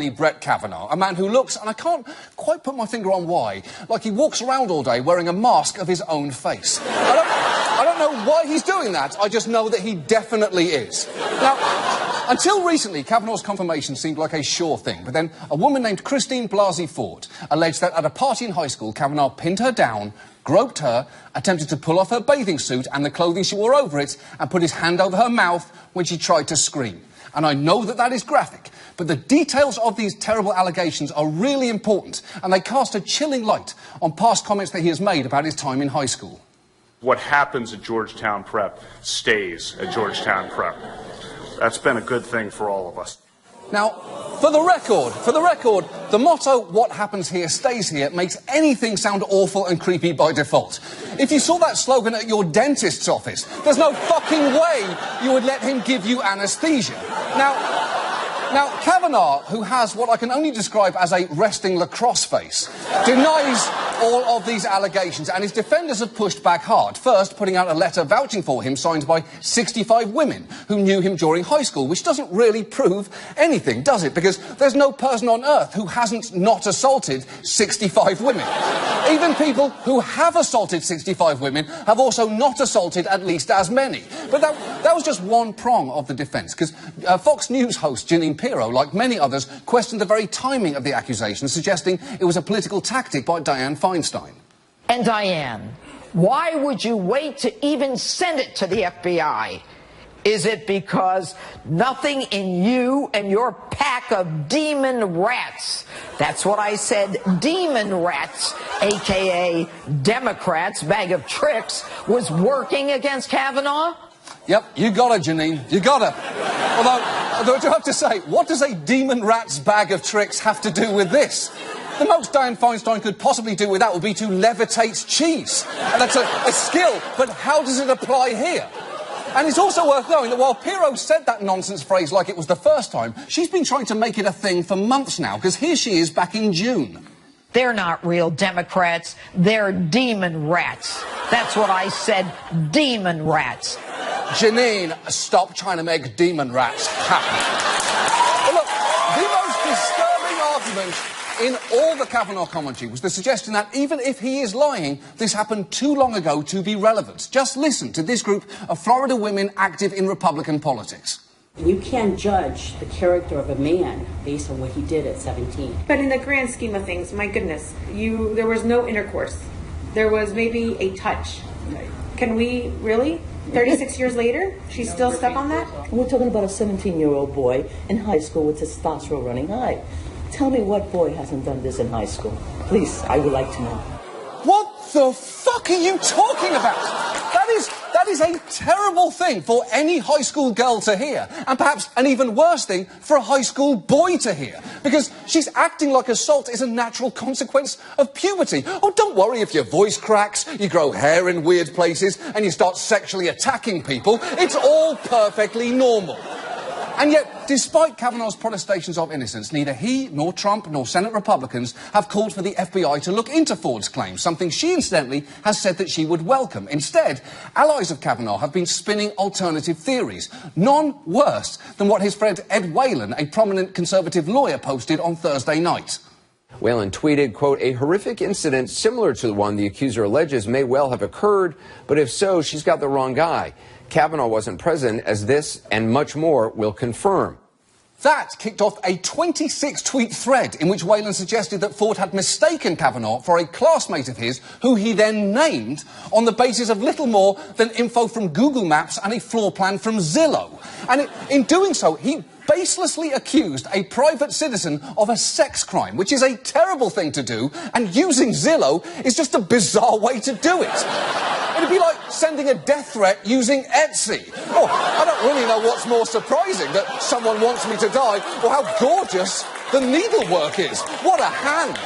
Brett Kavanaugh, a man who looks, and I can't quite put my finger on why, like he walks around all day wearing a mask of his own face. I don't know why he's doing that, I just know that he definitely is. Now, until recently, Kavanaugh's confirmation seemed like a sure thing, but then a woman named Christine Blasey Ford alleged that at a party in high school, Kavanaugh pinned her down, groped her, attempted to pull off her bathing suit and the clothing she wore over it, and put his hand over her mouth when she tried to scream. And I know that that is graphic, but the details of these terrible allegations are really important, and they cast a chilling light on past comments that he has made about his time in high school. What happens at Georgetown Prep stays at Georgetown Prep. That's been a good thing for all of us. Now, for the record, the motto, what happens here stays here, makes anything sound awful and creepy by default. If you saw that slogan at your dentist's office, there's no fucking way you would let him give you anesthesia. Now, Kavanaugh, who has what I can only describe as a resting lacrosse face, denies all of these allegations, and his defenders have pushed back hard, first putting out a letter vouching for him signed by 65 women who knew him during high school, which doesn't really prove anything, does it? Because there's no person on earth who hasn't not assaulted 65 women. Even people who have assaulted 65 women have also not assaulted at least as many. But that was just one prong of the defence, because Fox News host Jeanine Pirro, like many others, questioned the very timing of the accusation, suggesting it was a political tactic by Dianne Feinstein. And Dianne, why would you wait to even send it to the FBI? Is it because nothing in you and your pack of demon rats, that's what I said, demon rats, a.k.a. Democrats, bag of tricks, was working against Kavanaugh? Yep, you got her, Jeanine. You got her. Although I do have to say, what does a demon rat's bag of tricks have to do with this? The most Dianne Feinstein could possibly do with that would be to levitate cheese. And that's a skill, but how does it apply here? And it's also worth knowing that while Pirro said that nonsense phrase like it was the first time, she's been trying to make it a thing for months now, because here she is back in June. They're not real Democrats, they're demon rats. That's what I said, demon rats. Jeanine, stop trying to make demon rats happy. Well, look, the most disturbing argument in all the Kavanaugh commentary was the suggestion that even if he is lying, this happened too long ago to be relevant. Just listen to this group of Florida women active in Republican politics. You can't judge the character of a man based on what he did at 17. But in the grand scheme of things, my goodness, there was no intercourse. There was maybe a touch. Right. Can we really? 36 years later, she's still stuck on that? We're talking about a 17-year-old boy in high school with testosterone running high. Tell me what boy hasn't done this in high school. Please, I would like to know. What the fuck are you talking about? That is a terrible thing for any high school girl to hear, and perhaps an even worse thing for a high school boy to hear, because she's acting like assault is a natural consequence of puberty. Oh, don't worry if your voice cracks, you grow hair in weird places, and you start sexually attacking people. It's all perfectly normal. And yet, despite Kavanaugh's protestations of innocence, neither he, nor Trump, nor Senate Republicans have called for the FBI to look into Ford's claims, something she incidentally has said that she would welcome. Instead, allies of Kavanaugh have been spinning alternative theories, none worse than what his friend Ed Whelan, a prominent conservative lawyer, posted on Thursday night. Whelan tweeted, quote, "A horrific incident similar to the one the accuser alleges may well have occurred, but if so, she's got the wrong guy. Kavanaugh wasn't present, as this and much more will confirm." That kicked off a 26-tweet thread in which Whelan suggested that Ford had mistaken Kavanaugh for a classmate of his, who he then named on the basis of little more than info from Google Maps and a floor plan from Zillow. And in doing so, he baselessly accused a private citizen of a sex crime, which is a terrible thing to do, and using Zillow is just a bizarre way to do it. It'd be like sending a death threat using Etsy. Oh, I don't really know what's more surprising, that someone wants me to die, or how gorgeous the needlework is. What a hand.